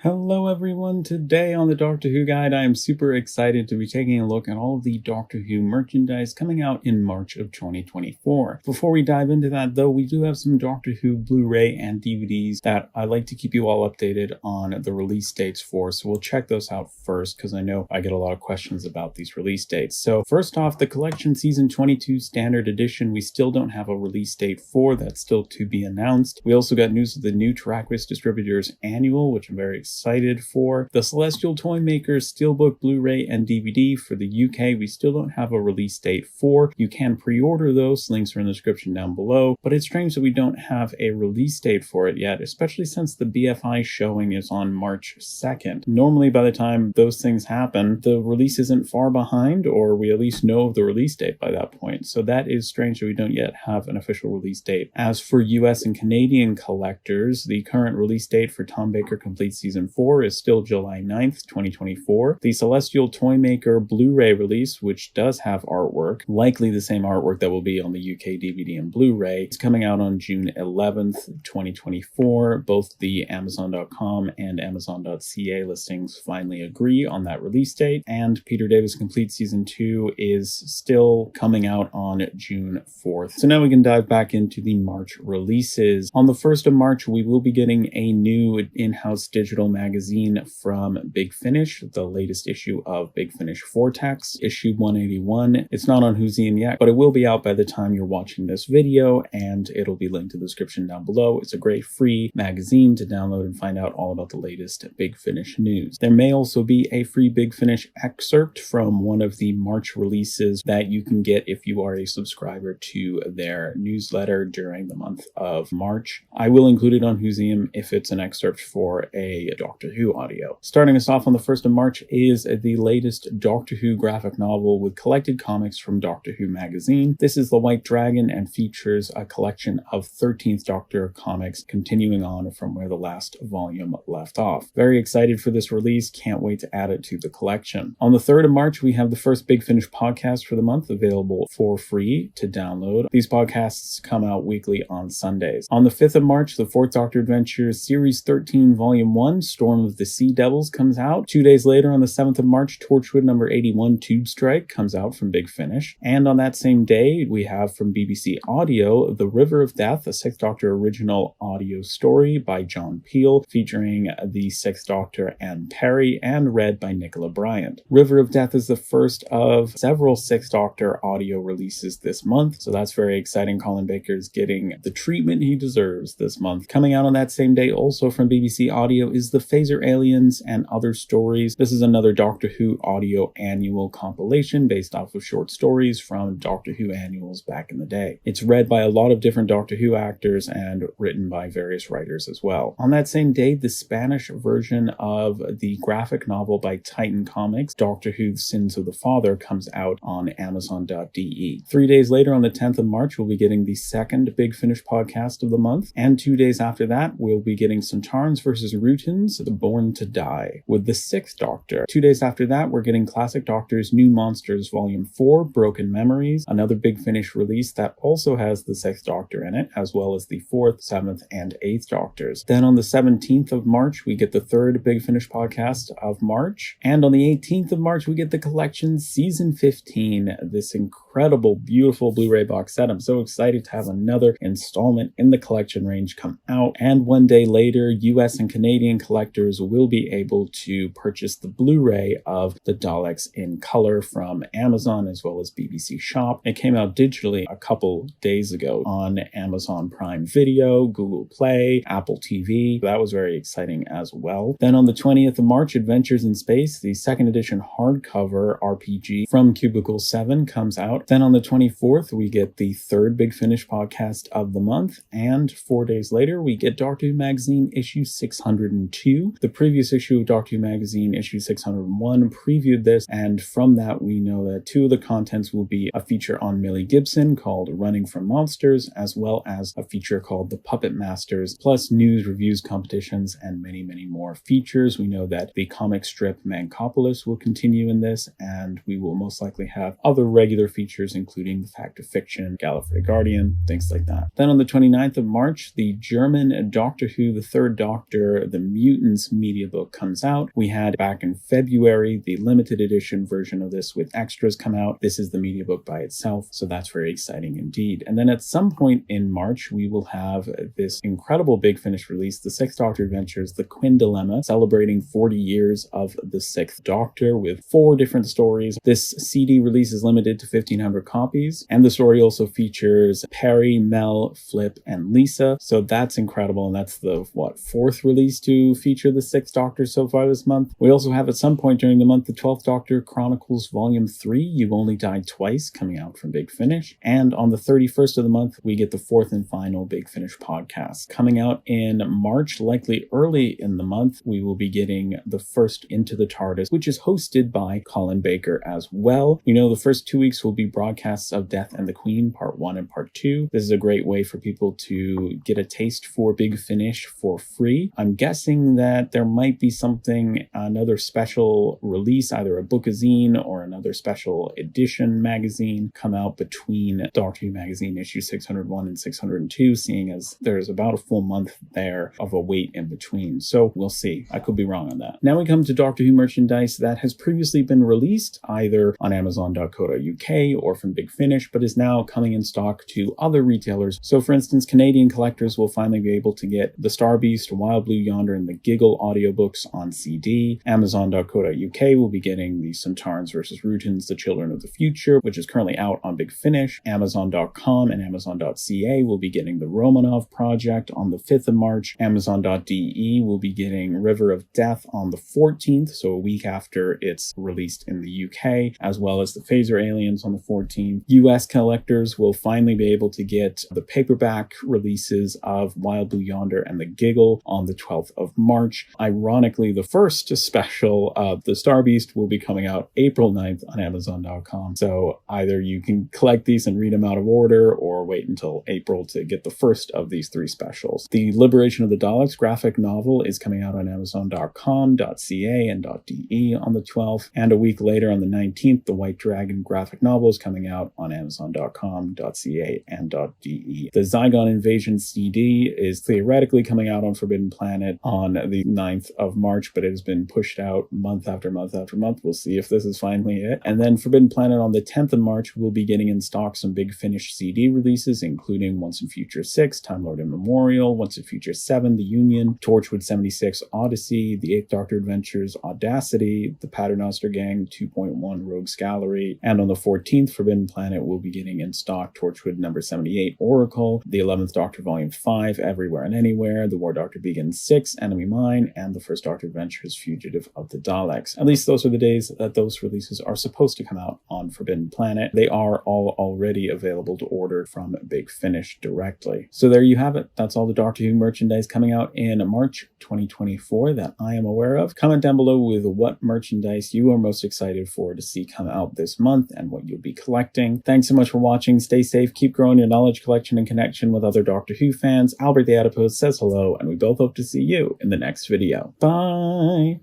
Hello everyone, today on the Doctor Who Guide I am super excited to be taking a look at all of the Doctor Who merchandise coming out in March of 2024. Before we dive into that though, we do have some Doctor Who Blu-ray and DVDs that I like to keep you all updated on the release dates for, so we'll check those out first because I know I get a lot of questions about these release dates. So first off, the Collection Season 22 Standard Edition, we still don't have a release date for, that's still to be announced. We also got news of the new Terraquis Distributors Annual, which I'm very excited for. The Celestial Toymakers Steelbook Blu-ray and DVD for the UK, we still don't have a release date for. You can pre-order those, links are in the description down below, but it's strange that we don't have a release date for it yet, especially since the BFI showing is on March 2nd. Normally by the time those things happen, the release isn't far behind, or we at least know of the release date by that point, so that is strange that we don't yet have an official release date. As for US and Canadian collectors, the current release date for Tom Baker Complete Season 4 is still July 9th, 2024. The Celestial Toymaker Blu-ray release, which does have artwork, likely the same artwork that will be on the UK DVD and Blu-ray, is coming out on June 11th, 2024. Both the Amazon.com and Amazon.ca listings finally agree on that release date, and Peter Davis Complete Season 2 is still coming out on June 4th. So now we can dive back into the March releases. On the 1st of March, we will be getting a new in-house digital magazine from Big Finish, the latest issue of Big Finish Vortex, issue 181. It's not on Whozium yet, but it will be out by the time you're watching this video, and it'll be linked in the description down below. It's a great free magazine to download and find out all about the latest Big Finish news. There may also be a free Big Finish excerpt from one of the March releases that you can get if you are a subscriber to their newsletter during the month of March. I will include it on Whozium if it's an excerpt for a Doctor Who audio. Starting us off on the 1st of March is the latest Doctor Who graphic novel with collected comics from Doctor Who magazine. This is The White Dragon and features a collection of 13th Doctor comics continuing on from where the last volume left off. Very excited for this release, can't wait to add it to the collection. On the 3rd of March, we have the first Big Finish podcast for the month available for free to download. These podcasts come out weekly on Sundays. On the 5th of March, the 4th Doctor Adventures Series 13 Volume 1 Storm of the Sea Devils comes out. 2 days later, on the 7th of March, Torchwood number 81 Tube Strike comes out from Big Finish. And on that same day, we have from BBC Audio The River of Death, a 6th Doctor original audio story by John Peel featuring the 6th Doctor and Perry and read by Nicola Bryant. River of Death is the first of several 6th Doctor audio releases this month, so that's very exciting. Colin Baker is getting the treatment he deserves this month. Coming out on that same day also from BBC Audio is The Phaser Aliens and Other Stories. This is another Doctor Who audio annual compilation based off of short stories from Doctor Who annuals back in the day. It's read by a lot of different Doctor Who actors and written by various writers as well. On that same day, the Spanish version of the graphic novel by Titan Comics, Doctor Who Sins of the Father, comes out on Amazon.de. 3 days later, on the 10th of March, we'll be getting the second Big Finish podcast of the month, and 2 days after that, we'll be getting Sontarans vs. Rutans, The Born to Die, with the 6th Doctor. 2 days after that, we're getting Classic Doctor's New Monsters Volume 4, Broken Memories, another Big Finish release that also has the 6th Doctor in it, as well as the 4th, 7th, and 8th Doctors. Then on the 17th of March, we get the third Big Finish podcast of March, and on the 18th of March, we get the Collection Season 15, this incredible, beautiful Blu-ray box set. I'm so excited to have another installment in the collection range come out, and one day later, US and Canadian collectors will be able to purchase the Blu-ray of the Daleks in color from Amazon as well as BBC Shop. It came out digitally a couple days ago on Amazon Prime Video, Google Play, Apple TV. That was very exciting as well. Then on the 20th of March, Adventures in Space, the 2nd edition hardcover RPG from Cubicle 7 comes out. Then on the 24th, we get the third Big Finish podcast of the month, and 4 days later, we get Doctor Who Magazine issue 602. The previous issue of Doctor Who Magazine issue 601 previewed this, and from that we know that 2 of the contents will be a feature on Millie Gibson called Running from Monsters, as well as a feature called The Puppet Masters, plus news, reviews, competitions, and many, many more features. We know that the comic strip Mancopolis will continue in this, and we will most likely have other regular features adventures, including The Fact of Fiction, Gallifrey Guardian, things like that. Then on the 29th of March, the German Doctor Who, The Third Doctor, The Mutants media book comes out. We had back in February the limited edition version of this with extras come out. This is the media book by itself, so that's very exciting indeed. And then at some point in March, we will have this incredible Big Finish release, The Sixth Doctor Adventures, The Quinn Dilemma, celebrating 40 years of the Sixth Doctor with 4 different stories. This CD release is limited to 1,500 copies, and the story also features Perry, Mel, Flip, and Lisa, so that's incredible, and that's the, 4th release to feature the 6th Doctor so far this month. We also have at some point during the month the 12th Doctor Chronicles Volume 3, You've Only Died Twice, coming out from Big Finish, and on the 31st of the month, we get the 4th and final Big Finish podcast. Coming out in March, likely early in the month, we will be getting the first Into the TARDIS, which is hosted by Colin Baker as well. You know, the first 2 weeks will be broadcasts of Death and the Queen, Part 1 and Part 2. This is a great way for people to get a taste for Big Finish for free. I'm guessing that there might be something, another special release, either a bookazine or another special edition magazine come out between Doctor Who Magazine issue 601 and 602, seeing as there's about a full month there of a wait in between. So we'll see. I could be wrong on that. Now we come to Doctor Who merchandise that has previously been released either on Amazon.co.uk or from Big Finish, but is now coming in stock to other retailers. So for instance, Canadian collectors will finally be able to get The Star Beast, Wild Blue Yonder, and the Giggle audiobooks on CD. Amazon.co.uk will be getting the Centaurans vs. Rutans, The Children of the Future, which is currently out on Big Finish. Amazon.com and Amazon.ca will be getting The Romanov Project on the 5th of March. Amazon.de will be getting River of Death on the 14th, so a week after it's released in the UK, as well as The Phaser Aliens on the 14th. US collectors will finally be able to get the paperback releases of Wild Blue Yonder and the Giggle on the 12th of March. Ironically, the first special of The Star Beast will be coming out April 9th on Amazon.com. So either you can collect these and read them out of order, or wait until April to get the first of these 3 specials. The Liberation of the Daleks graphic novel is coming out on Amazon.com, .ca, and .de on the 12th. And a week later on the 19th, the White Dragon graphic novel is coming out on Amazon.com, .ca, and .de. The Zygon Invasion CD is theoretically coming out on Forbidden Planet on the 9th of March, but it has been pushed out month after month after month. We'll see if this is finally it. And then Forbidden Planet on the 10th of March will be getting in stock some Big Finish CD releases, including Once in Future 6, Time Lord in Memorial, Once in Future 7, The Union, Torchwood 76, Odyssey, The 8th Doctor Adventures, Audacity, The Paternoster Gang 2.1 Rogues Gallery, and on the 14th, Forbidden Planet will be getting in stock Torchwood number 78, Oracle, The 11th Doctor Volume 5, Everywhere and Anywhere, The War Doctor Begins 6, Enemy Mine, and The First Doctor Adventures, Fugitive of the Daleks. At least those are the days that those releases are supposed to come out on Forbidden Planet. They are all already available to order from Big Finish directly. So there you have it. That's all the Doctor Who merchandise coming out in March 2024 that I am aware of. Comment down below with what merchandise you are most excited for to see come out this month and what you'll be collecting. Thanks so much for watching. Stay safe, keep growing your knowledge collection and connection with other Doctor Who fans. Albert the Adipose says hello, and we both hope to see you in the next video. Bye!